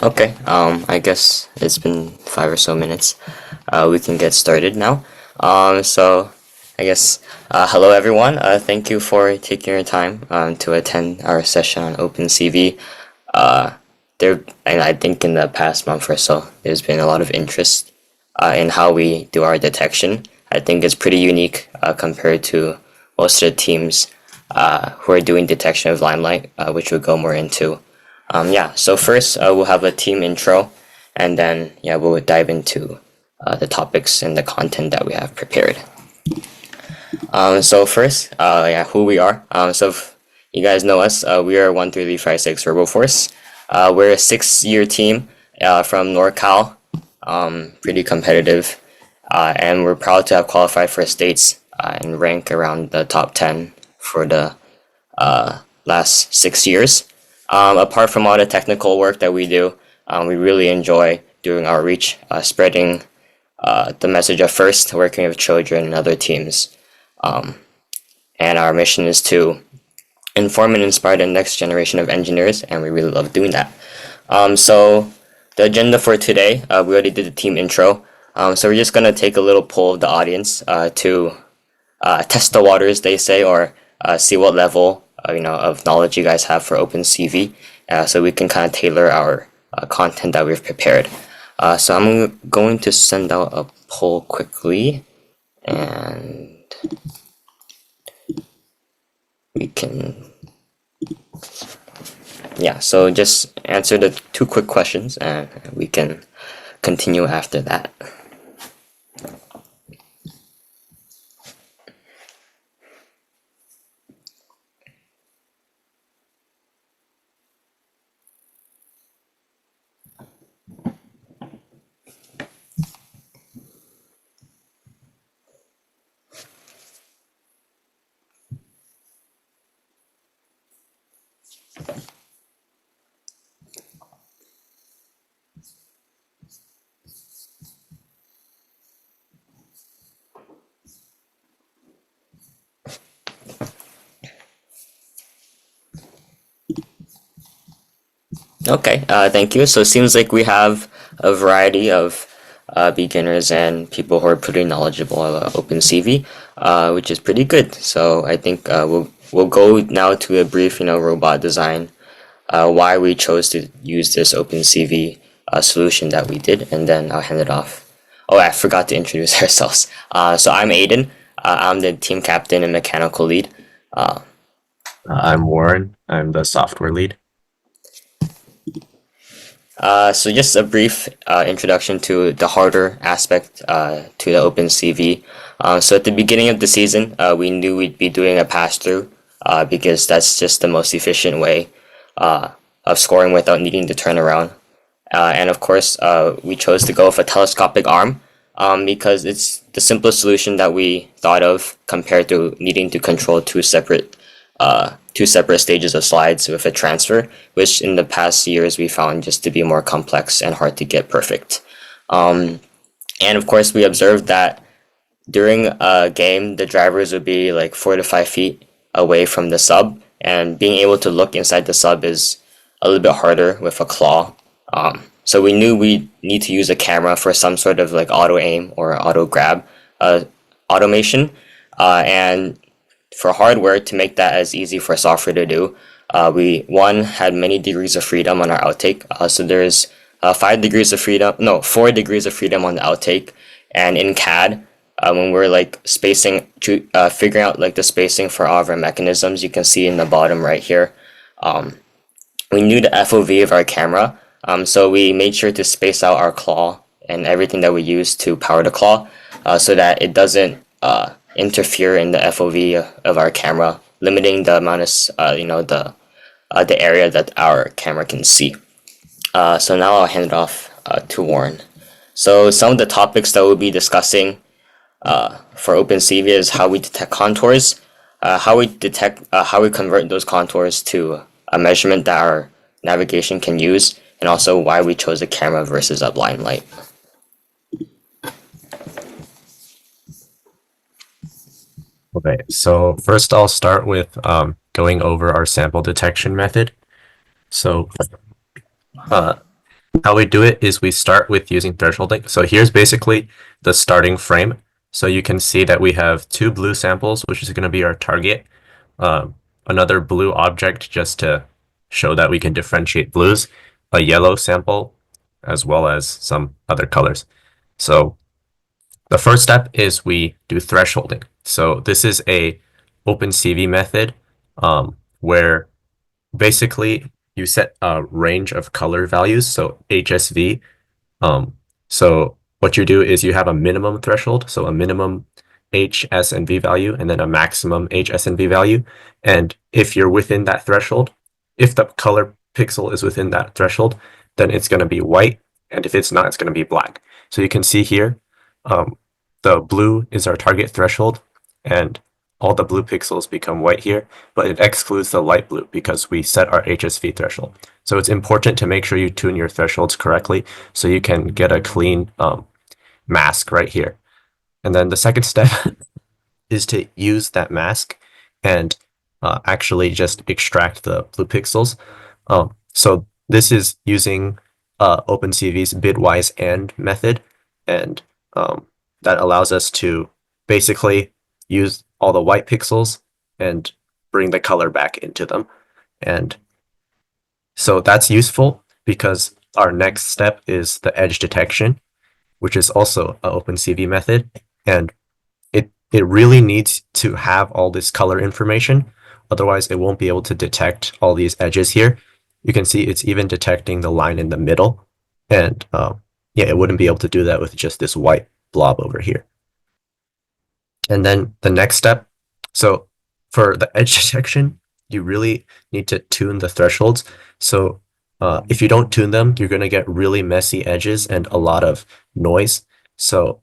Okay, I guess it's been 5 or so minutes. We can get started now. So I guess hello everyone. Thank you for taking your time to attend our session on OpenCV. Uh, and I think in the past month or so, there's been a lot of interest in how we do our detection. I think it's pretty unique compared to most of the teams who are doing detection of limelight, which we'll go more into. Yeah, so first we'll have a team intro, and then yeah, we'll dive into the topics and the content that we have prepared. So first, yeah, who we are. So if you guys know us, we are 13356 RoboForce. We're a 6-year team from NorCal, pretty competitive, and we're proud to have qualified for states and rank around the top 10 for the last 6 years. Apart from all the technical work that we do, we really enjoy doing outreach, spreading the message of FIRST, working with children and other teams. And our mission is to inform and inspire the next generation of engineers, and we really love doing that. So the agenda for today, we already did the team intro. So we're just gonna take a little poll of the audience to test the waters, they say, or see what level of knowledge you guys have for OpenCV, so we can kind of tailor our content that we've prepared. So I'm going to send out a poll quickly, and we can, yeah, so just answer the 2 quick questions and we can continue after that. Okay, thank you. So it seems like we have a variety of beginners and people who are pretty knowledgeable about OpenCV, which is pretty good. So I think we'll go now to a brief, robot design, why we chose to use this OpenCV solution that we did, and then I'll hand it off. Oh, I forgot to introduce ourselves. So I'm Aiden. I'm the team captain and mechanical lead. I'm Warren. I'm the software lead. So just a brief introduction to the hardware aspect to the OpenCV. So at the beginning of the season, we knew we'd be doing a pass-through because that's just the most efficient way of scoring without needing to turn around. And of course, we chose to go with a telescopic arm because it's the simplest solution that we thought of compared to needing to control two separate stages of slides with a transfer, which in the past years we found just to be more complex and hard to get perfect. And of course, we observed that during a game, the drivers would be like 4 to 5 feet away from the sub, and being able to look inside the sub is a little bit harder with a claw. So we knew we need to use a camera for some sort of like auto aim or auto grab automation, and for hardware to make that as easy for software to do. We had many degrees of freedom on our outtake. So there's 5 degrees of freedom, no, 4 degrees of freedom on the outtake, and in CAD. When we're like figuring out like the spacing for all of our mechanisms, you can see in the bottom right here. We knew the FOV of our camera, so we made sure to space out our claw and everything that we use to power the claw, so that it doesn't interfere in the FOV of our camera, limiting the amount of the area that our camera can see. So now I'll hand it off to Warren. So some of the topics that we'll be discussing for OpenCV is how we detect contours, how we convert those contours to a measurement that our navigation can use, and also why we chose a camera versus a blind light. Okay, so first I'll start with going over our sample detection method. So uh, how we do it is we start with using thresholding. So here's basically the starting frame. So you can see that we have two blue samples, which is going to be our target. Another blue object just to show that we can differentiate blues, a yellow sample, as well as some other colors. So the first step is we do thresholding. So this is a OpenCV method where basically you set a range of color values, so HSV. So what you do is you have a minimum threshold, so a minimum H, S, and V value, and then a maximum H, S, and V value. And if you're within that threshold, if the color pixel is within that threshold, then it's going to be white. And if it's not, it's going to be black. So you can see here, the blue is our target threshold, and all the blue pixels become white here, but it excludes the light blue because we set our HSV threshold. So it's important to make sure you tune your thresholds correctly so you can get a clean mask right here. And then the second step is to use that mask and actually just extract the blue pixels. So this is using OpenCV's bitwise AND method, and that allows us to basically use all the white pixels and bring the color back into them. And so that's useful because our next step is the edge detection, which is also an OpenCV method. And it really needs to have all this color information. Otherwise, it won't be able to detect all these edges here. You can see it's even detecting the line in the middle. And yeah, it wouldn't be able to do that with just this white blob over here. And then the next step, so for the edge detection, you really need to tune the thresholds. So if you don't tune them, you're going to get really messy edges and a lot of noise. So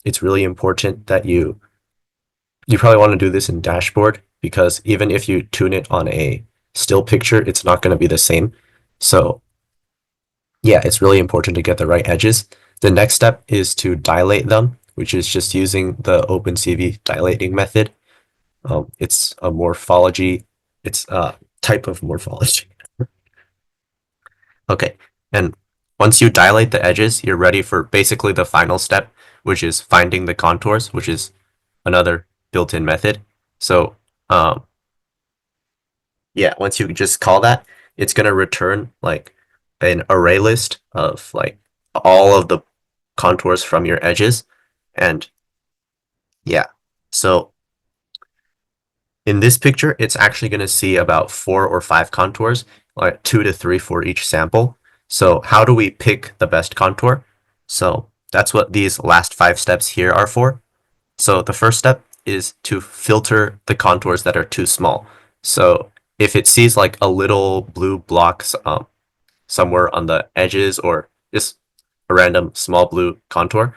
it's really important that you probably want to do this in dashboard, because even if you tune it on a still picture, it's not going to be the same. So yeah, it's really important to get the right edges. The next step is to dilate them, which is just using the OpenCV dilating method. It's a morphology, it's a type of morphology. Okay, and once you dilate the edges, you're ready for basically the final step, which is finding the contours, which is another built-in method. So yeah, once you just call that, it's going to return like an array list of like all of the contours from your edges. And yeah, so in this picture, it's actually going to see about 4 or 5 contours, like 2 to 3 for each sample. So how do we pick the best contour? So that's what these last 5 steps here are for. So the first step is to filter the contours that are too small. So if it sees like a little blue block somewhere on the edges, or just a random small blue contour,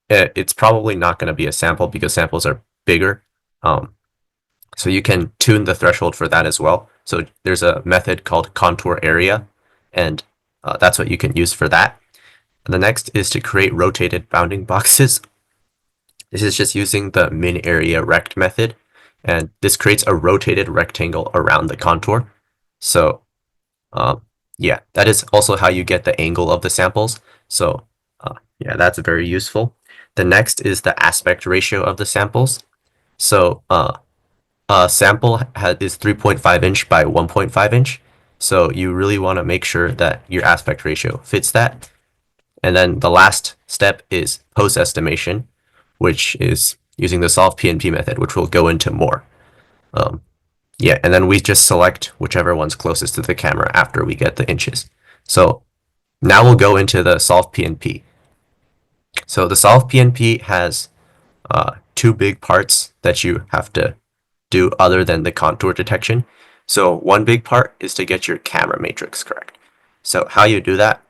it's probably not going to be a sample because samples are bigger. So you can tune the threshold for that as well. So there's a method called contour area, and that's what you can use for that. And the next is to create rotated bounding boxes. This is just using the min area rect method, and this creates a rotated rectangle around the contour. So yeah, that is also how you get the angle of the samples. So yeah, that's very useful. The next is the aspect ratio of the samples. So a sample is 3.5 inch by 1.5 inch. So you really want to make sure that your aspect ratio fits that. And then the last step is post estimation, which is using the SolvePnP method, which we'll go into more. Yeah, and then we just select whichever one's closest to the camera after we get the inches. So now we'll go into the SolvePnP. So the SolvePnP has 2 big parts that you have to do other than the contour detection. So one big part is to get your camera matrix correct. So how you do that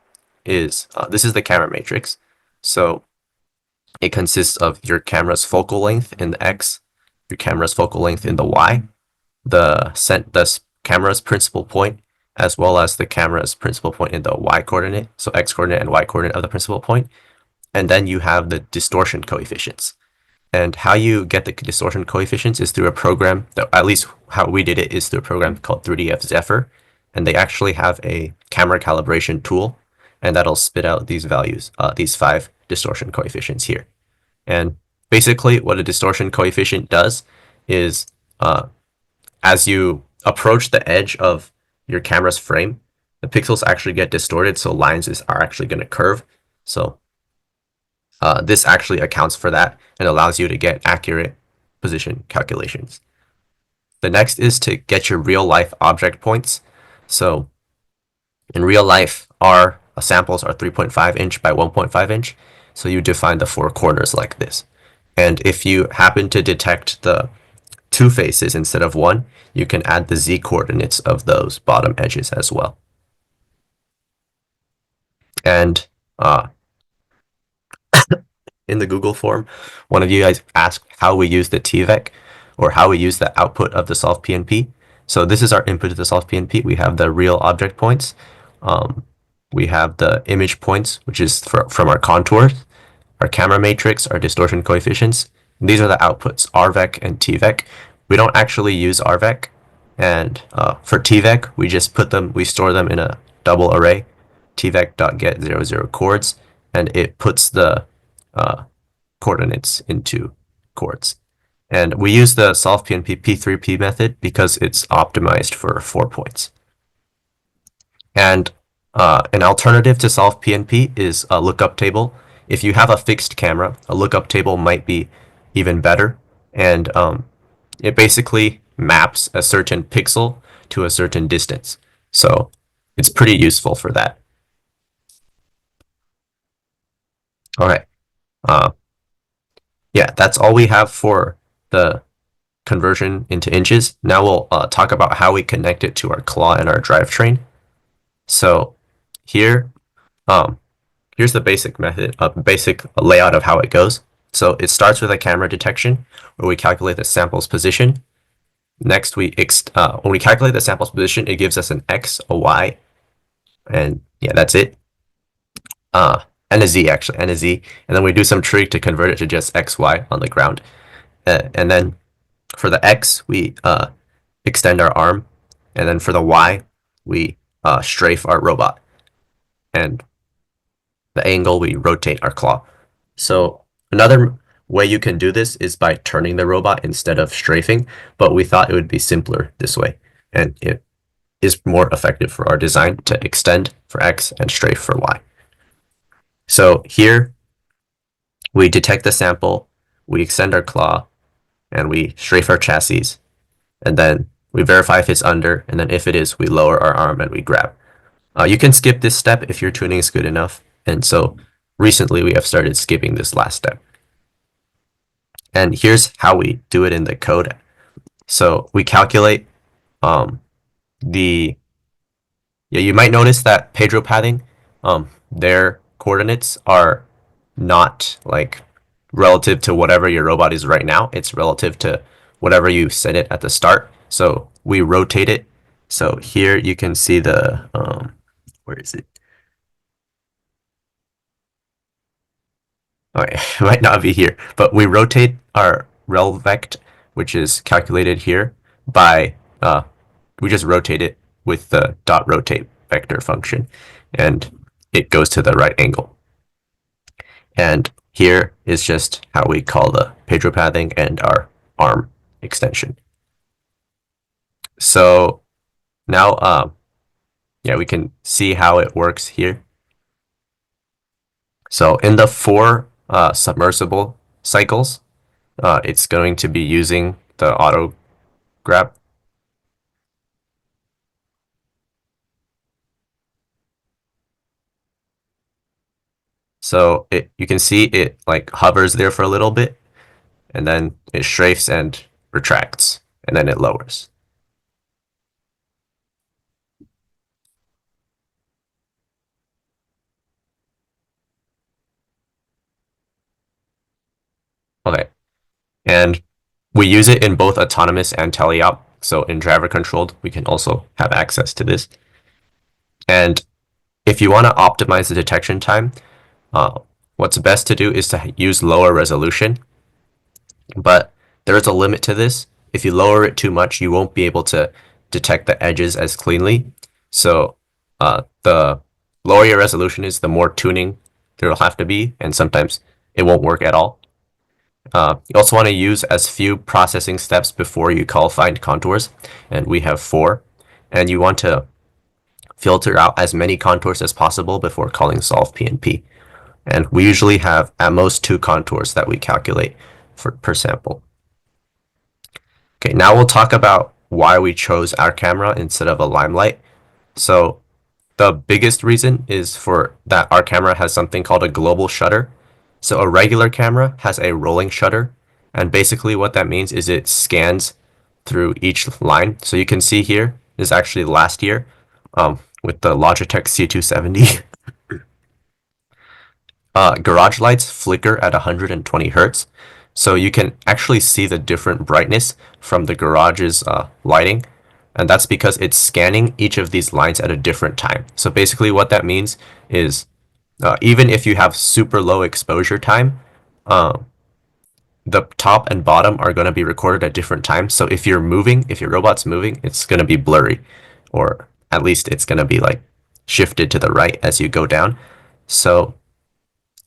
is, this is the camera matrix. So it consists of your camera's focal length in the X, your camera's focal length in the Y, the camera's principal point, as well as the camera's principal point in the Y coordinate, so X coordinate and Y coordinate of the principal point. And then you have the distortion coefficients. And how you get the distortion coefficients is through a program that, at least how we did it, is through a program called 3DF Zephyr. and they actually have a camera calibration tool, and that'll spit out these values, these 5 distortion coefficients here. And basically what a distortion coefficient does is as you approach the edge of your camera's frame, the pixels actually get distorted, so lines are actually going to curve. So this actually accounts for that and allows you to get accurate position calculations. The next is to get your real life object points. So in real life, our samples are 3.5 inch by 1.5 inch. So you define the 4 corners like this. And if you happen to detect the 2 faces instead of 1, you can add the z coordinates of those bottom edges as well. And in the Google form, one of you guys asked how we use the TVEC, or how we use the output of the SolvePnP. So this is our input to the SolvePnP. We have the real object points. We have the image points, which is from our contours, our camera matrix, our distortion coefficients. And these are the outputs, RVEC and TVEC. We don't actually use RVEC. And for TVEC, we store them in a double array, tvec.get00 chords, and it puts the coordinates into chords. And we use the SolvePnP P3P method because it's optimized for 4 points. And an alternative to SolvePnP is a lookup table. If you have a fixed camera, a lookup table might be even better. And it basically maps a certain pixel to a certain distance. So it's pretty useful for that. All right. Yeah, that's all we have for the conversion into inches. Now we'll talk about how we connect it to our claw and our drivetrain. So here, here's the basic method, basic layout of how it goes. So it starts with a camera detection, where we calculate the sample's position. Next, when we calculate the sample's position, it gives us an x, a y, and yeah, that's it. And a z actually, and a z, and then we do some trig to convert it to just x, y on the ground. And then for the x, we extend our arm, and then for the y, we strafe our robot, and the angle, we rotate our claw. So another way you can do this is by turning the robot instead of strafing, but we thought it would be simpler this way, and it is more effective for our design to extend for x and strafe for y. So here, we detect the sample, we extend our claw, and we strafe our chassis, and then we verify if it's under, and then if it is, we lower our arm and we grab. You can skip this step if your tuning is good enough, and so recently we have started skipping this last step. And here's how we do it in the code. So we calculate you might notice that Pedro pathing, their coordinates are not like relative to whatever your robot is right now. It's relative to whatever you set it at the start. So we rotate it. So here you can see the, where is it? Okay, it might not be here, but we rotate our rel vect, which is calculated here by, we just rotate it with the dot rotate vector function, and it goes to the right angle. And here is just how we call the Pedro pathing and our arm extension. So now, yeah, we can see how it works here. So in the 4 submersible cycles, it's going to be using the auto grab. So you can see it like hovers there for a little bit, and then it strafes and retracts, and then it lowers. Okay, and we use it in both autonomous and teleop. So in driver controlled, we can also have access to this. And if you want to optimize the detection time, what's best to do is to use lower resolution. But there is a limit to this. If you lower it too much, you won't be able to detect the edges as cleanly. So the lower your resolution is, the more tuning there will have to be, and sometimes it won't work at all. You also want to use as few processing steps before you call find contours, and we have 4. And you want to filter out as many contours as possible before calling SolvePnP. And we usually have at most 2 contours that we calculate per sample. Okay, now we'll talk about why we chose our camera instead of a limelight. So the biggest reason is for that our camera has something called a global shutter. So a regular camera has a rolling shutter, and basically what that means is it scans through each line. So you can see here is actually last year with the Logitech C270. Garage lights flicker at 120 hertz, so you can actually see the different brightness from the garage's lighting, and that's because it's scanning each of these lines at a different time. So basically what that means is even if you have super low exposure time, the top and bottom are going to be recorded at different times. So if you're moving, if your robot's moving, it's going to be blurry, or at least it's going to be like shifted to the right as you go down. So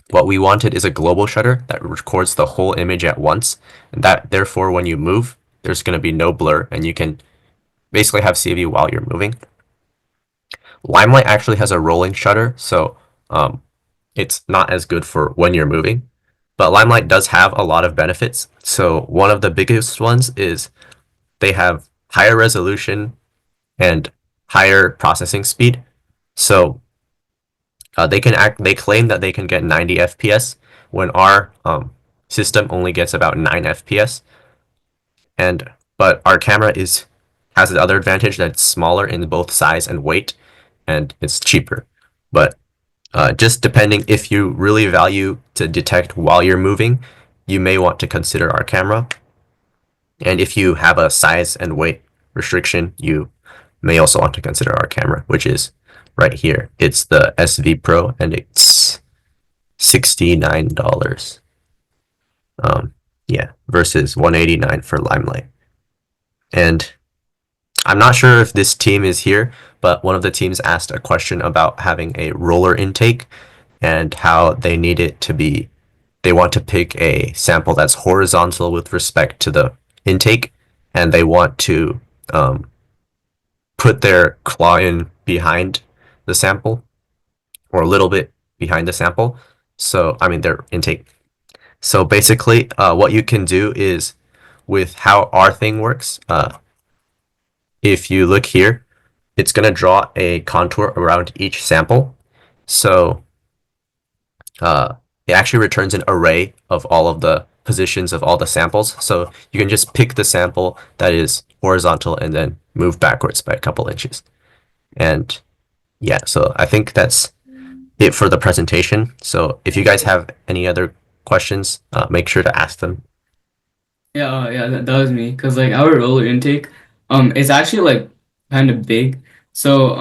what we wanted is a global shutter that records the whole image at once, and that therefore when you move, there's going to be no blur, and you can basically have CV while you're moving. Limelight actually has a rolling shutter, so it's not as good for when you're moving. But Limelight does have a lot of benefits. So one of the biggest ones is they have higher resolution and higher processing speed. So they claim that they can get 90 FPS when our system only gets about 9 FPS. But our camera has the other advantage that it's smaller in both size and weight, and it's cheaper. But just depending, if you really value to detect while you're moving, you may want to consider our camera. And if you have a size and weight restriction, you may also want to consider our camera, which is right here. It's the SV Pro, and it's $69. Yeah, versus $189 for Limelight. And I'm not sure if this team is here, but one of the teams asked a question about having a roller intake and how they need it to be. They want to pick a sample that's horizontal with respect to the intake, and they want to put their claw in behind the sample, or a little bit behind the sample. So, I mean, their intake. So basically, what you can do is, with how our thing works, if you look here, it's going to draw a contour around each sample. So it actually returns an array of all of the positions of all the samples. So you can just pick the sample that is horizontal and then move backwards by a couple inches. And yeah, so I think that's it for the presentation. So if you guys have any other questions, make sure to ask them. Yeah, that was me. Cause like our roller intake, it's actually like kind of big. So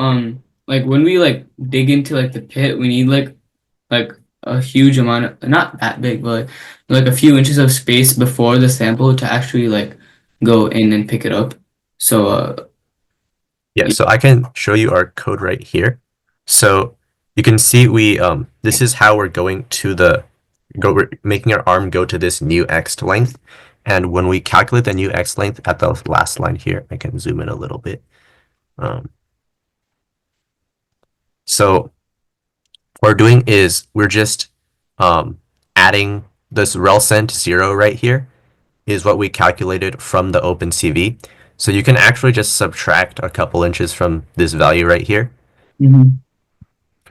like when we like dig into like the pit, we need like a huge amount of, not that big, but like a few inches of space before the sample to actually like go in and pick it up. So Yeah, so I can show you our code right here. So you can see this is how we're going to we're making our arm go to this new X length. And when we calculate the new X length at the last line here, I can zoom in a little bit. So what we're doing is we're just adding this relcent 0 right here is what we calculated from the OpenCV. So you can actually just subtract a couple inches from this value right here.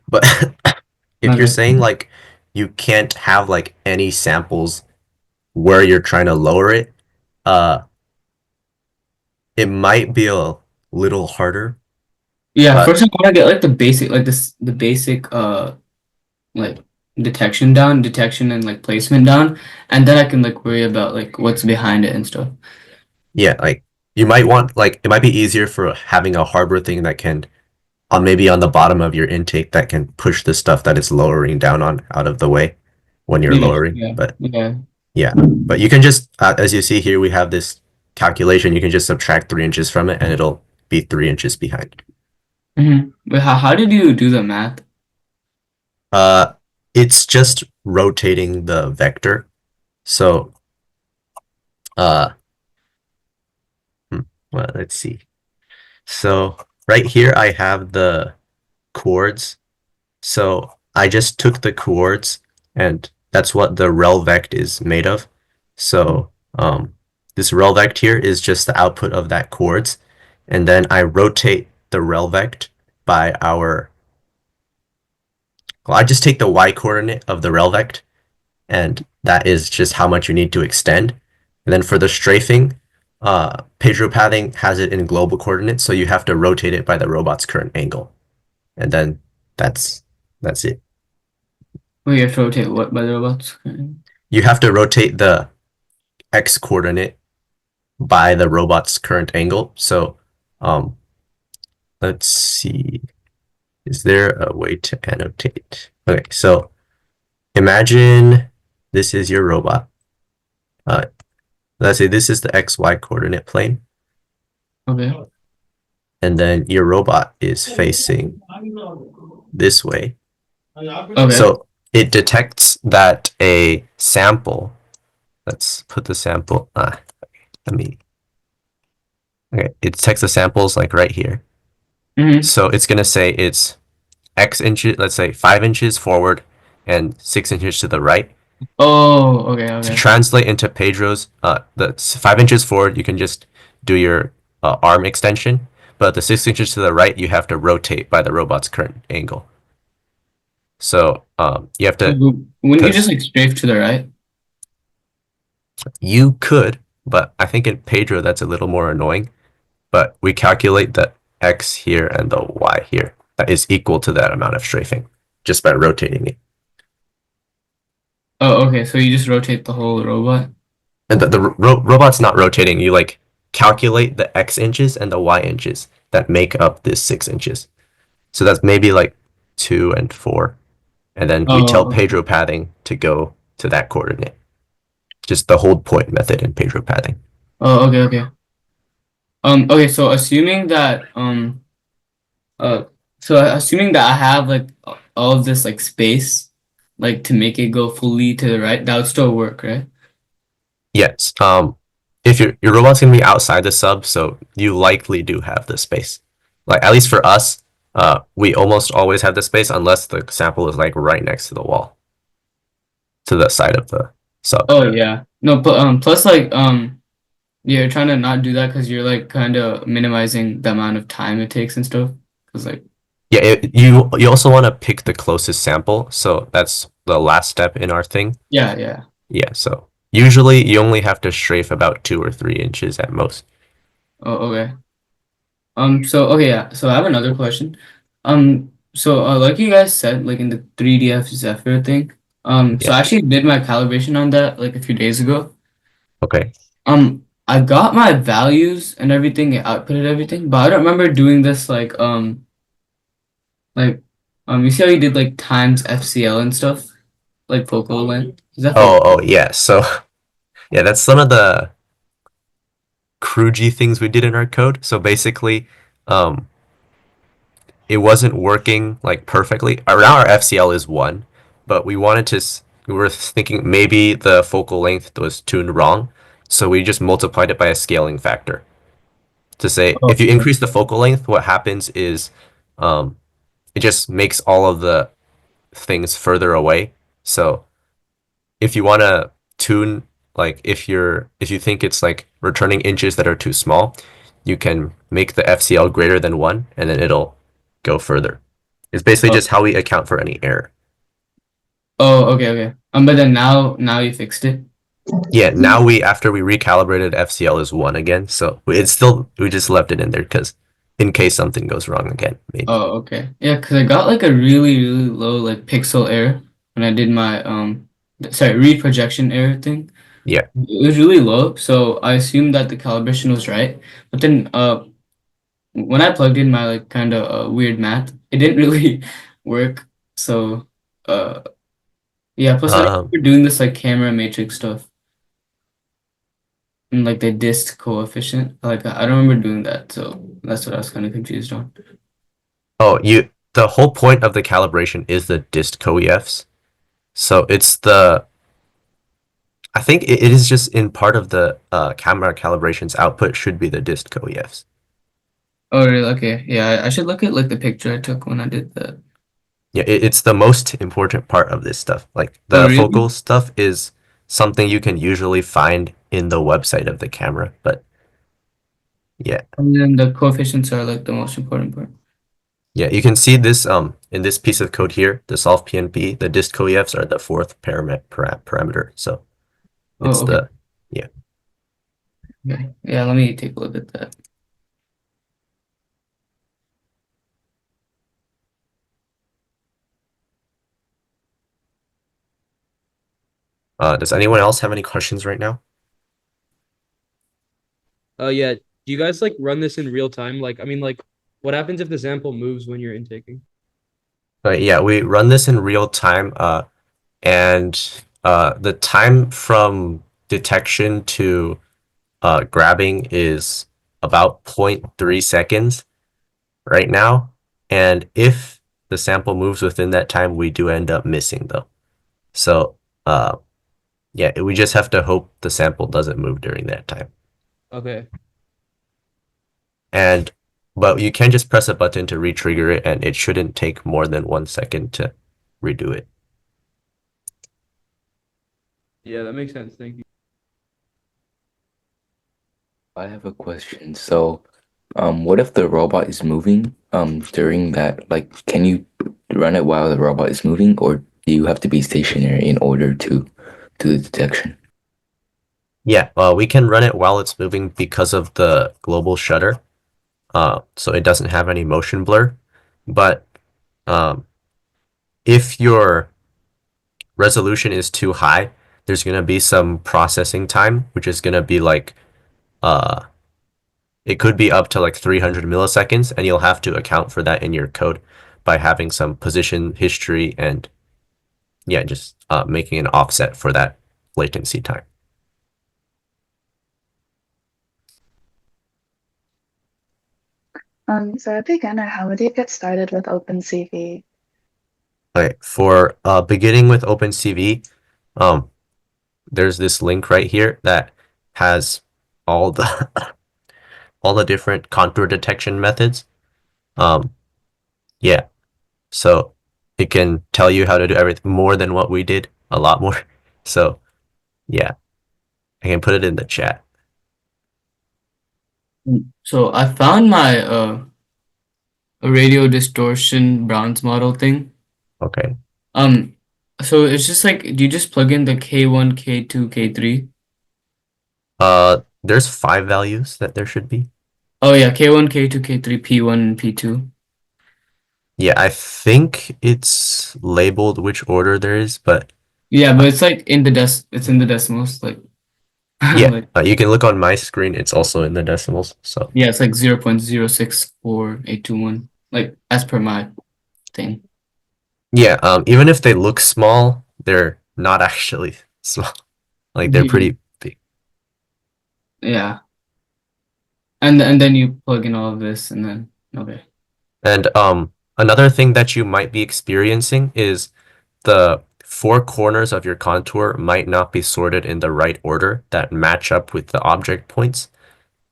But if you're saying like you can't have like any samples where you're trying to lower it, it might be a little harder. yeah, But first I want to get like the basic, like the basic like detection and like placement down, and then I can like worry about like what's behind it and stuff. yeah, like you might want, like it might be easier for having a hardware thing that can maybe on the bottom of your intake that can push the stuff that it's lowering down on out of the way when you're lowering. But yeah, but you can just as you see here, we have this calculation. You can just subtract 3 inches from it, and it'll be 3 inches behind. But how did you do the math? Uh, it's just rotating the vector. So, uh, hmm, well, let's see. So right here I have the chords. So I just took the chords, and that's what the rel vect is made of. So this rel vect here is just the output of that chords, and then I rotate the rel vect by our. Well, I just take the y coordinate of the rel vect, and that is just how much you need to extend. And then for the strafing, Pedro pathing has it in global coordinates, so you have to rotate it by the robot's current angle, and then that's that's it. Well, you have to rotate what by the robots? You have to rotate the x coordinate by the robot's current angle. So, um, let's see. Is there a way to annotate? Okay, so imagine this is your robot. Uh, let's say this is the xy coordinate plane, Okay. and then your robot is facing this way. Okay. So it detects that a sample. Let's put the sample. Let me. Okay, it detects the samples like right here. So it's gonna say it's x inches. Let's say 5 inches forward and 6 inches to the right. Oh, okay, To okay. translate into Pedro's, the 5 inches forward, you can just do your arm extension, but the 6 inches to the right, you have to rotate by the robot's current angle. So you have to, Wouldn't you because just like strafe to the right? you could, but I think in Pedro that's a little more annoying. But we calculate the x here and the y here. That is equal to that amount of strafing just by rotating it. Oh, okay. So you just rotate the whole robot. And the robot's not rotating. You like calculate the x inches and the y inches that make up this 6 inches. So that's maybe like 2 and 4. And then we tell Oh, okay. Pedro pathing to go to that coordinate. Just the hold point method in Pedro pathing. Oh, okay, okay. Okay. So assuming that uh, assuming that I have like all of this like space, like to make it go fully to the right, that would still work, right? Yes. If your robot's gonna be outside the sub, so you likely do have the space. Like at least for us, we almost always have the space unless the sample is like right next to the wall, to the side of the sub. Oh yeah. No, but plus like yeah, you're trying to not do that because you're like kind of minimizing the amount of time it takes and stuff. Because like Yeah, you also want to pick the closest sample, so that's the last step in our thing. yeah, yeah. Yeah, so usually you only have to strafe about 2 or 3 inches at most. Oh, okay. So okay, yeah. So I have another question. So like you guys said, like in the 3DF Zephyr thing. So Yeah. I actually did my calibration on that like a few days ago. Okay. I got my values and everything, I outputted everything, but I don't remember doing this like you see how you did like times FCL and stuff, like focal length. Is that focal? Oh, yeah. So yeah, that's some of the crugy things we did in our code. So basically, um, it wasn't working like perfectly. Now our FCL is 1, but we wanted to. We were thinking maybe the focal length was tuned wrong, so we just multiplied it by a scaling factor to say Oh, if you increase the focal length, what happens is um, it just makes all of the things further away. So if you want to tune, like if you think it's like returning inches that are too small, you can make the FCL greater than 1, and then it'll go further. It's basically oh, just how we account for any error. oh, okay, okay. But then now you fixed it. Yeah, now after we recalibrated, FCL is 1 again, so it's still, we just left it in there because in case something goes wrong again, maybe. Oh, okay. Yeah, because I got like a really, really low like pixel error when I did my sorry, read projection error thing. Yeah. It was really low, so I assumed that the calibration was right. But then when I plugged in my like kind of weird math, it didn't really work. So uh yeah, plus I Um, remember doing this like camera matrix stuff and like the dist coefficient. Like I don't remember doing that, so that's what I was kind of confused on. Oh, the whole point of the calibration is the dist coefs. So I think it is just in part of the camera calibration's output should be the dist coefs. Oh, really? Okay. Yeah, I should look at like the picture I took when I did that. Yeah, it's the most important part of this stuff. Like Oh, the really? focal stuff is something you can usually find in the website of the camera, but yeah. And then the coefficients are like the most important part. Yeah, you can see this in this piece of code here, the SolvePnP, the dist coefs are the fourth parameter. So it's Oh, okay. the yeah. Okay. Yeah, let me take a look at that. Does anyone else have any questions right now? Yeah. Do you guys like run this in real time? Like, I mean, like, what happens if the sample moves when you're intaking? Yeah, we run this in real time, and the time from detection to grabbing is about 0.3 seconds right now. And if the sample moves within that time, we do end up missing though. So yeah, we just have to hope the sample doesn't move during that time. Okay. And but you can just press a button to re-trigger it, and it shouldn't take more than 1 second to redo it. Yeah, that makes sense. Thank you. I have a question. So, what if the robot is moving, during that, like, can you run it while the robot is moving, or do you have to be stationary in order to do the detection? Yeah, we can run it while it's moving because of the global shutter, so it doesn't have any motion blur. But um, if your resolution is too high, there's gonna be some processing time, which is gonna be like uh, it could be up to like 300 milliseconds, and you'll have to account for that in your code by having some position history and yeah, just making an offset for that latency time. So a beginner, how would you get started with OpenCV? Okay, for beginning with OpenCV, um, there's this link right here that has all the all the different contour detection methods. Um, yeah, so it can tell you how to do everything more than what we did, a lot more. So yeah, I can put it in the chat. So I found my radio distortion bronze model thing. Okay. Um, so it's just like, do you just plug in the K1, K2, K3? There's 5 values that there should be. Oh yeah, K1, K2, K3, P1, and P2. Yeah, I think it's labeled which order there is, but Yeah, but it's like in the it's in the decimals, like yeah, like you can look on my screen. It's also in the decimals. So yeah, it's like 0.064821, like as per my thing. yeah, even if they look small, they're not actually small. Like they're pretty big. Yeah. And then you plug in all of this and then okay. And another thing that you might be experiencing is the four corners of your contour might not be sorted in the right order that match up with the object points.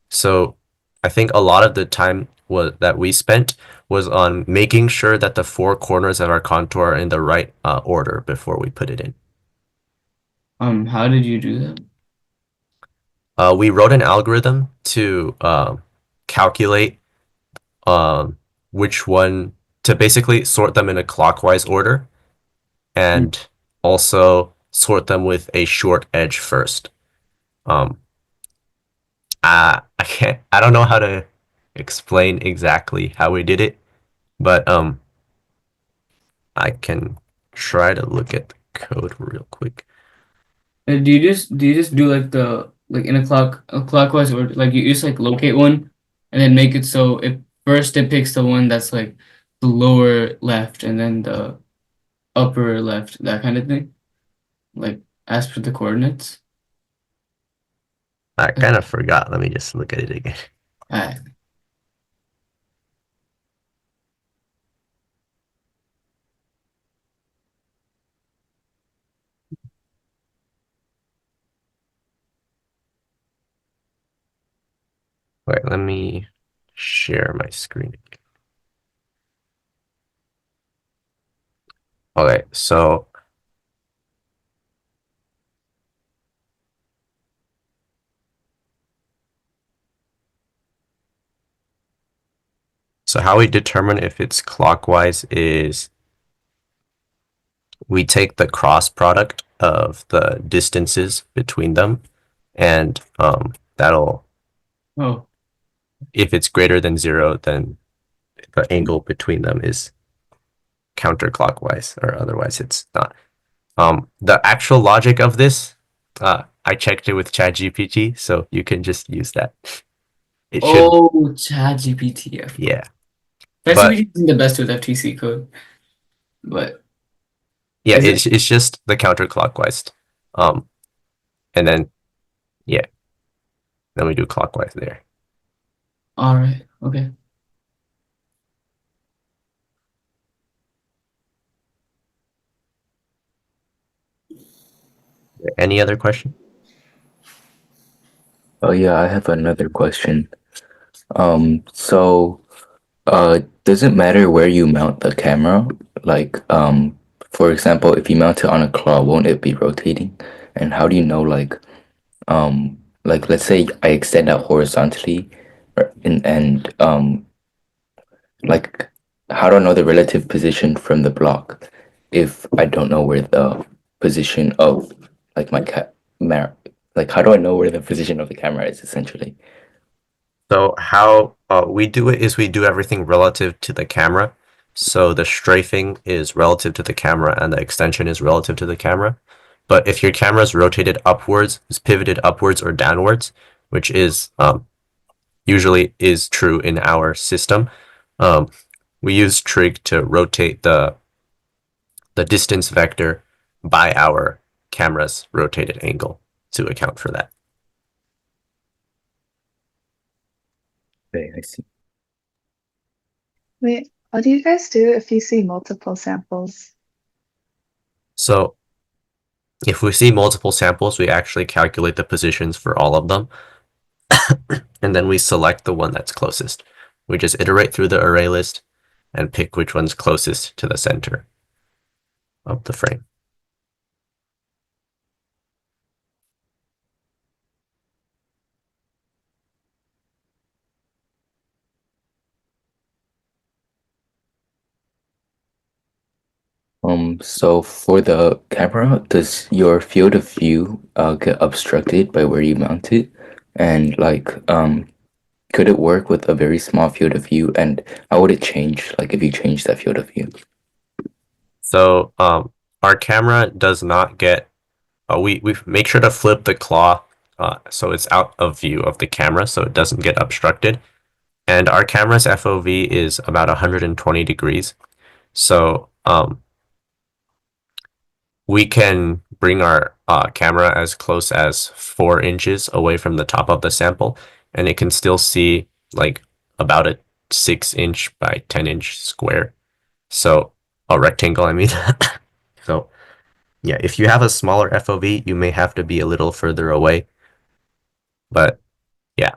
So I think a lot of the time that we spent was on making sure that the four corners of our contour are in the right order before we put it in. How did you do that? We wrote an algorithm to calculate which one to basically sort them in a clockwise order and also sort them with a short edge first. Um, I don't know how to explain exactly how we did it, but I can try to look at the code real quick. Do you just do like the like in a clockwise order, like you just like locate one and then make it so it first it picks the one that's like the lower left and then the upper left, that kind of thing, like as per the coordinates. I kind of forgot. Let me just look at it again. Alright. Wait, let me share my screen. Okay, so how we determine if it's clockwise is we take the cross product of the distances between them, and that'll, Oh, if it's greater than 0, then the angle between them is counterclockwise, or otherwise it's not. The actual logic of this, I checked it with ChatGPT, so you can just use that. It should, oh, ChatGPT. yeah. ChatGPT isn't the best with FTC code, but Yeah, is it? it's just the counterclockwise. And then, yeah, then we do clockwise there. All right. Okay. Any other question? Oh yeah, I have another question. So does it matter where you mount the camera? Like, for example, if you mount it on a claw, won't it be rotating? And how do you know, like let's say I extend out horizontally, and like, how do I know the relative position from the block if I don't know where the position of like my camera, like how do I know where the position of the camera is essentially? So how we do it is we do everything relative to the camera. So the strafing is relative to the camera and the extension is relative to the camera. But if your camera is rotated upwards, is pivoted upwards or downwards, which is usually is true in our system, we use trig to rotate the distance vector by our camera's rotated angle to account for that. Okay, I see. Wait, what do you guys do if you see multiple samples? So if we see multiple samples, we actually calculate the positions for all of them, and then we select the one that's closest. We just iterate through the array list and pick which one's closest to the center of the frame. So for the camera, does your field of view get obstructed by where you mount it? And like, could it work with a very small field of view? And how would it change, like if you change that field of view? So our camera does not get, we make sure to flip the claw so it's out of view of the camera so it doesn't get obstructed. And our camera's FOV is about 120 degrees. So we can bring our camera as close as 4 inches away from the top of the sample, and it can still see like about a 6-inch by 10-inch square. So a rectangle, I mean. So yeah, if you have a smaller FOV, you may have to be a little further away. But yeah.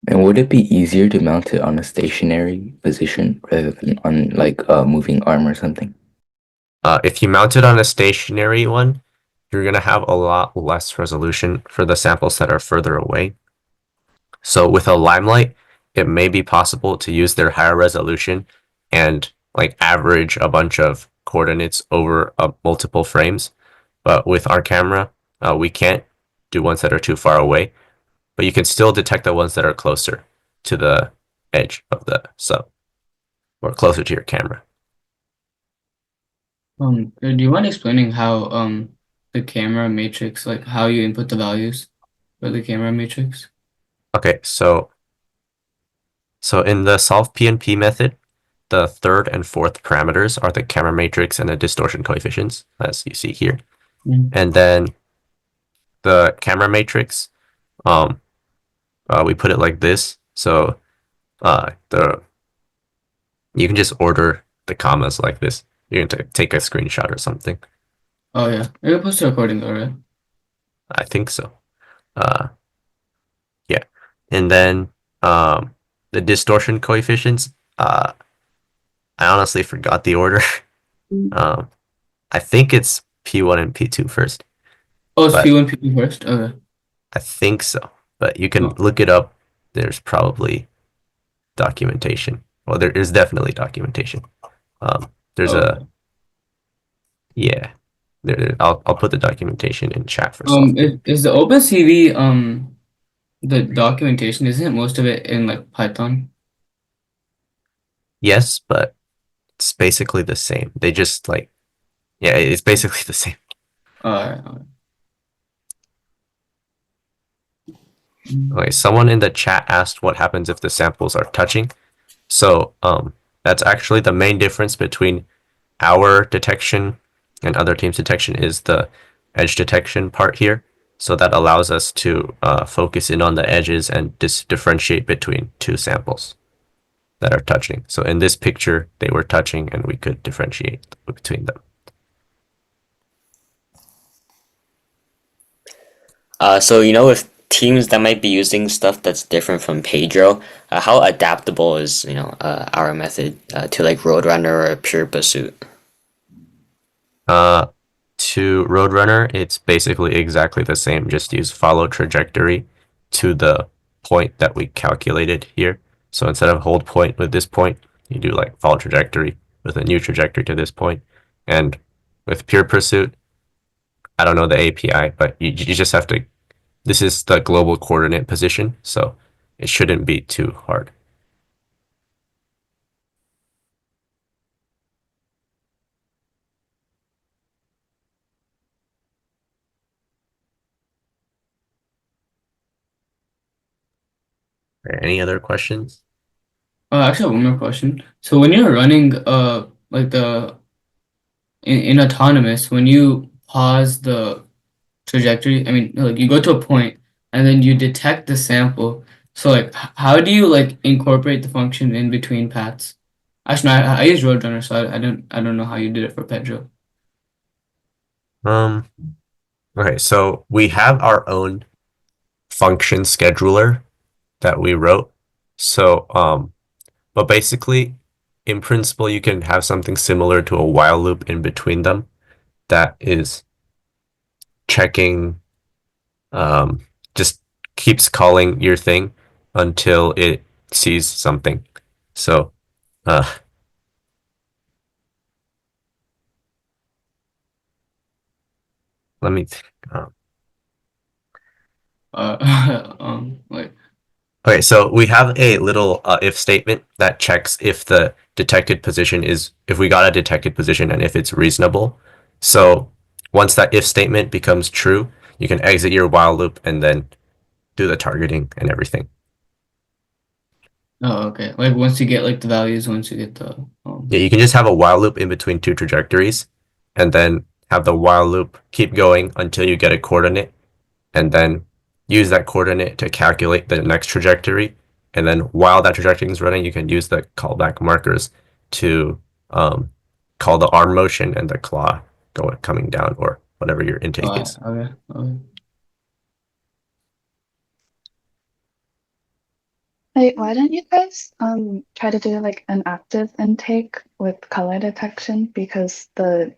And would it be easier to mount it on a stationary position rather than on like a moving arm or something? If you mount it on a stationary one, you're going to have a lot less resolution for the samples that are further away. So with a limelight, it may be possible to use their higher resolution and like average a bunch of coordinates over multiple frames. But with our camera, we can't do ones that are too far away, but you can still detect the ones that are closer to the edge of the sub or closer to your camera. Do you mind explaining how the camera matrix, like how you input the values for the camera matrix? Okay, so in the SolvePnP method, the third and fourth parameters are the camera matrix and the distortion coefficients, as you see here. And then the camera matrix, we put it like this. So you can just order the commas like this. You're going to take a screenshot or something. Oh yeah, you're supposed to recording though, right? I think so. And then the distortion coefficients, I honestly forgot the order. I think it's P1 and P2 first. Oh, it's But P1, P2 first? Okay. I think so. But you can Oh. look it up. There's probably documentation. Well, there is definitely documentation. There's Okay. yeah. I'll put the documentation in chat for solve. Is the OpenCV the documentation, isn't most of it in like Python? Yes, but it's basically the same. They just like yeah, it's basically the same. Alright. Okay, someone in the chat asked what happens if the samples are touching. So that's actually the main difference between our detection and other teams' detection is the edge detection part here. So that allows us to focus in on the edges and differentiate between two samples that are touching. So in this picture, they were touching and we could differentiate between them. So with teams that might be using stuff that's different from Pedro, how adaptable is our method to like Roadrunner or Pure Pursuit? To Roadrunner, it's basically exactly the same. Just use follow trajectory to the point that we calculated here. So instead of hold point with this point, you do like follow trajectory with a new trajectory to this point. And with Pure Pursuit, I don't know the API, but you just have to. This is the global coordinate position, so it shouldn't be too hard. Any other questions? I actually have one more question. So when you're running like in autonomous, when you pause the trajectory, I mean like you go to a point and then you detect the sample. So like how do you like incorporate the function in between paths? Actually, no, I use Roadrunner, so I don't know how you did it for Pedro. Okay, so we have our own function scheduler that we wrote. So, but basically, in principle, you can have something similar to a while loop in between them that is checking, just keeps calling your thing until it sees something. So, let me think. Like Okay, so we have a little if statement that checks if the detected position is, if we got a detected position and if it's reasonable. So once that if statement becomes true, you can exit your while loop and then do the targeting and everything. oh, okay. Like once you get like the values, once you get the Yeah, you can just have a while loop in between two trajectories and then have the while loop keep going until you get a coordinate and then use that coordinate to calculate the next trajectory. And then while that trajectory is running, you can use the callback markers to call the arm motion and the claw coming down or whatever your intake is. okay. Hey, why don't you guys try to do like an active intake with color detection, because the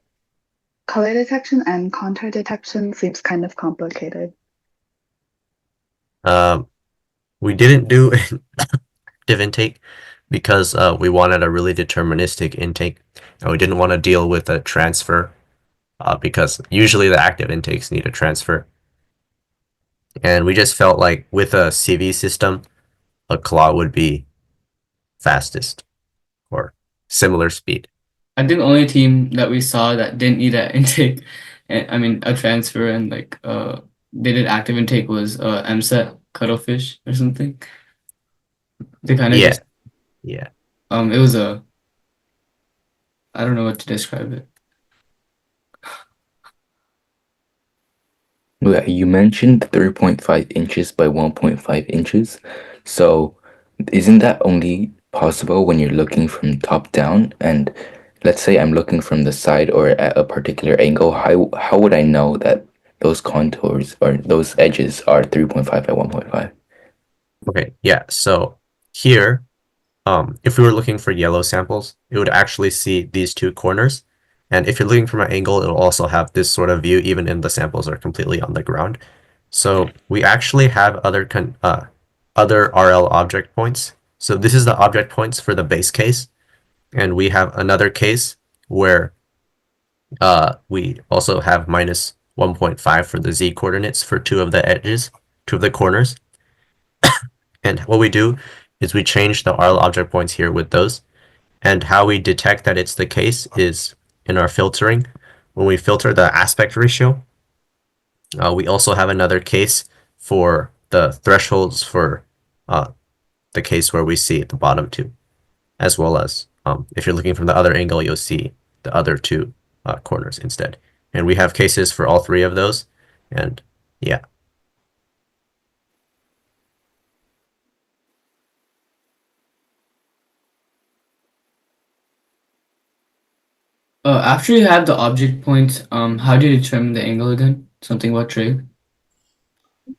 color detection and contour detection seems kind of complicated. We didn't do active intake because we wanted a really deterministic intake and we didn't want to deal with a transfer because usually the active intakes need a transfer. And we just felt like with a CV system, a claw would be fastest or similar speed. I think the only team that we saw that didn't need an intake, I mean a transfer and like they did active intake was MSET cuttlefish or something. They kind of Yeah, just yeah. it was a I don't know what to describe it. Yeah, you mentioned 3.5 inches by 1.5 inches. So isn't that only possible when you're looking from top down? And let's say I'm looking from the side or at a particular angle, how would I know that those contours or those edges are 3.5 by 1.5? Okay, yeah, so here, if we were looking for yellow samples, it would actually see these two corners. And if you're looking from an angle, it'll also have this sort of view, even if the samples are completely on the ground. So we actually have other RL object points. So this is the object points for the base case. And we have another case where we also have minus 1.5 for the z coordinates for two of the edges, two of the corners. And what we do is we change the RL object points here with those. And how we detect that it's the case is in our filtering. When we filter the aspect ratio, we also have another case for the thresholds for the case where we see the bottom two, as well as if you're looking from the other angle, you'll see the other two corners instead. And we have cases for all three of those. And yeah. After you have the object points, how do you determine the angle again? Something about trig?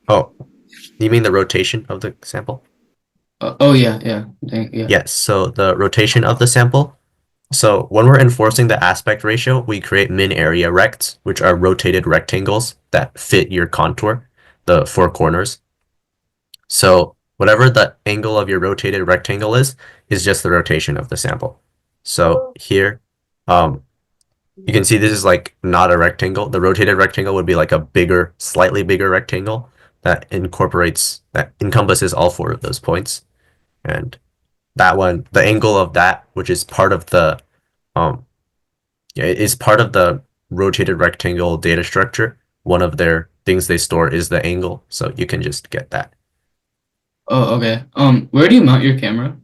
Oh, you mean the rotation of the sample? Oh yeah, yeah, yeah. Yes, so the rotation of the sample. So when we're enforcing the aspect ratio, we create min area rects, which are rotated rectangles that fit your contour, the four corners. So whatever the angle of your rotated rectangle is just the rotation of the sample. So here, you can see this is like not a rectangle. The rotated rectangle would be like a bigger, slightly bigger rectangle that encompasses all four of those points. And that one, the angle of that, which is part of the is part of the rotated rectangle data structure. One of their things they store is the angle, so you can just get that. Oh, okay. Where do you mount your camera?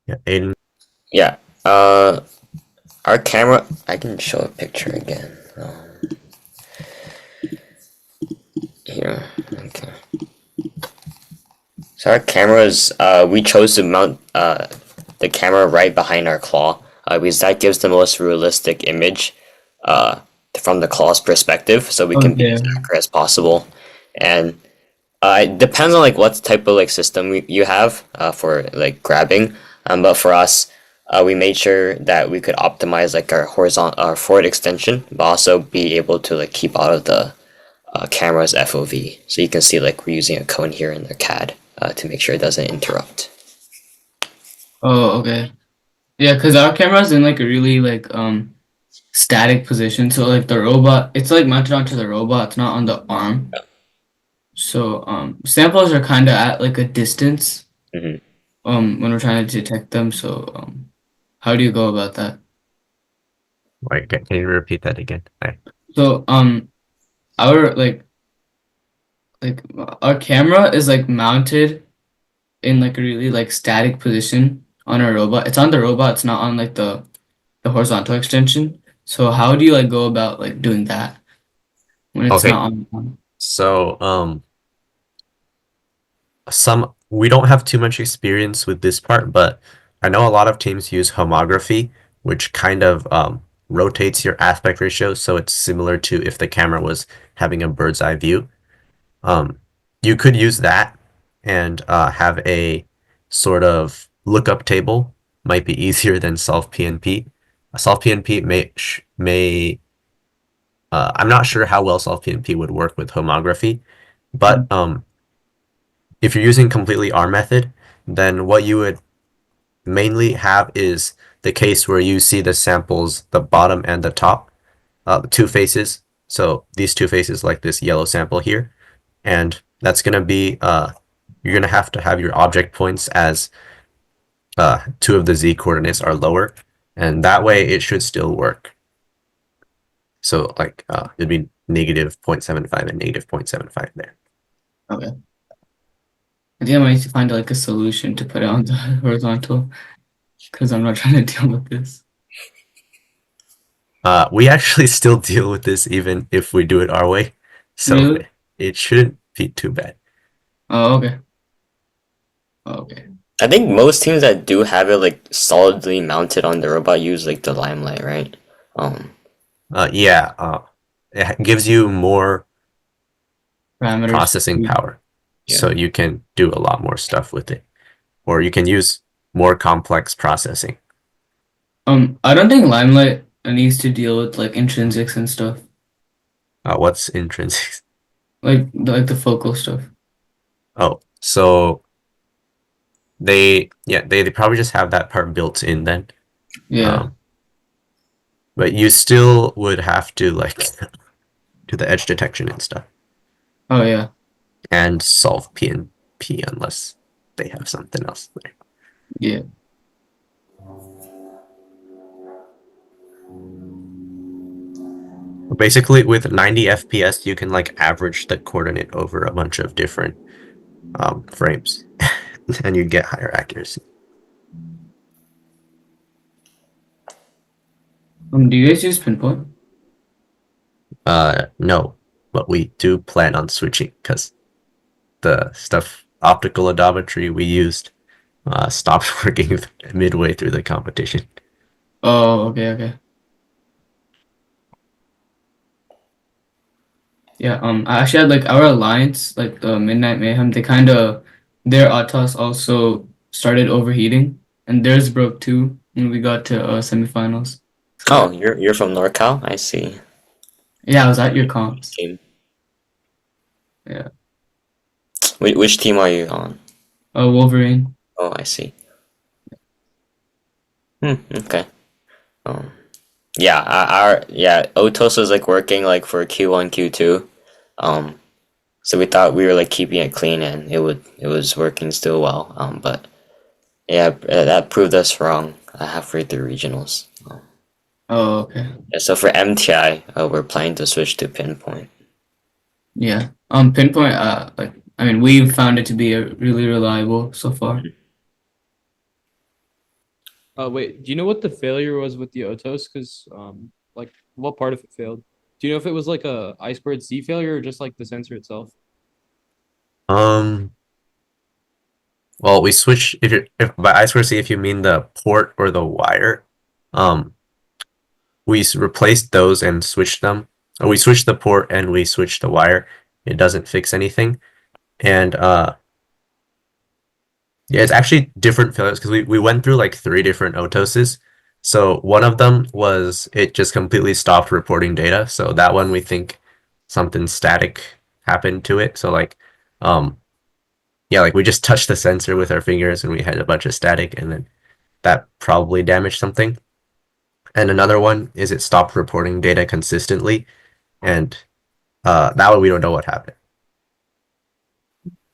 Yeah, Aiden. Yeah. Our camera. I can show a picture again. Here. Okay. So our cameras. We chose to mount the camera right behind our claw because that gives the most realistic image from the claw's perspective, so we can be as accurate as possible. And it depends on like what type of like system you have for like grabbing. But for us, we made sure that we could optimize like our forward extension, but also be able to like keep out of the camera's FOV. So you can see like we're using a cone here in the CAD to make sure it doesn't interrupt. Oh, okay. Yeah, because our camera's in like a really like static position. So like the robot, it's like mounted onto the robot, it's not on the arm. So samples are kind of at like a distance Mhm. when we're trying to detect them. So how do you go about that? Wait, can you repeat that again? So our like our camera is like mounted in like a really like static position on our robot. It's on the robot, it's not on like the horizontal extension. So how do you like go about like doing that when it's Okay. not on? So we don't have too much experience with this part, but I know a lot of teams use homography, which kind of rotates your aspect ratio, so it's similar to if the camera was having a bird's eye view. You could use that and have a sort of lookup table. Might be easier than SolvePnP. SolvePnP may I'm not sure how well SolvePnP would work with homography, but if you're using completely R method, then what you would mainly have is the case where you see the samples, the bottom and the top, the two faces. So these two faces, like this yellow sample here, and that's gonna be you're gonna have to have your object points as two of the z coordinates are lower, and that way it should still work. So like it'd be negative 0.75 and negative 0.75 there. Okay. I think I might need to find like a solution to put it on the horizontal because I'm not trying to deal with this. We actually still deal with this even if we do it our way, so Really? it shouldn't be too bad. Oh, okay. Okay. I think most teams that do have it like solidly mounted on the robot use like the limelight, right? Yeah, it gives you more Parameters. processing power. So you can do a lot more stuff with it, or you can use more complex processing. I don't think Limelight needs to deal with like intrinsics and stuff, What's intrinsic? like the focal stuff. Oh, so they probably just have that part built in then. Yeah. But you still would have to like do the edge detection and stuff, Oh yeah. and solve PNP unless they have something else there. Yeah. Basically, with 90 FPS, you can like average the coordinate over a bunch of different frames, and you get higher accuracy. Do you guys use pinpoint? No, but we do plan on switching because the stuff optical odometry we used stopped working midway through the competition. Oh, okay. Yeah, I actually had like our alliance, like the Midnight Mayhem, their ATOS also started overheating, and theirs broke too when we got to semifinals. Oh, you're from NorCal? I see. Yeah, I was at your comps. Team. Yeah. Which team are you on? Wolverine. Oh, I see. Okay. Um, yeah, Otos was like working like for Q1, Q2. So we thought we were like keeping it clean and it was working still well. But yeah, that proved us wrong halfway through regionals. Oh, okay. Yeah, so for MTI, we're planning to switch to pinpoint. Yeah. Pinpoint. I mean, we've found it to be really reliable so far. Wait, do you know what the failure was with the Otos? Because like what part of it failed? Do you know if it was like a I squared C failure or just like the sensor itself? Well, we switch if by I square C if you mean the port or the wire, we replaced those and switched them. Or we switched the port and we switched the wire. It doesn't fix anything, and yeah, it's actually different failures because we went through like 3 different OTOSes. So one of them was it just completely stopped reporting data. So that one we think something static happened to it. So like yeah, like we just touched the sensor with our fingers and we had a bunch of static, and then that probably damaged something. And another one is it stopped reporting data consistently, and that one we don't know what happened.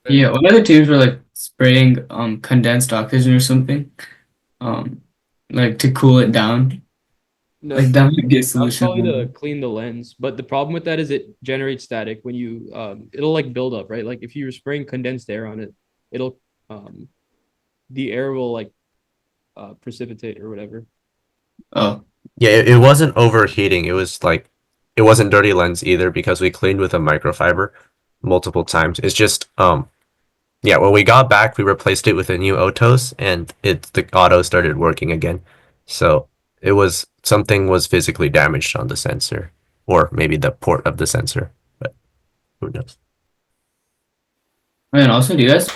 Yeah, one of the teams were like spraying condensed oxygen or something, like to cool it down. No, Like that might be a that's solution. probably to clean the lens. But the problem with that is it generates static when you it'll like build up, right? Like if you're spraying condensed air on it, it'll the air will like precipitate or whatever. Oh, Yeah, it wasn't overheating. It was like it wasn't dirty lens either because we cleaned with a microfiber multiple times. It's just yeah, when we got back, we replaced it with a new OTOS, and the auto started working again. So it was something was physically damaged on the sensor, or maybe the port of the sensor, but who knows? and also, do you guys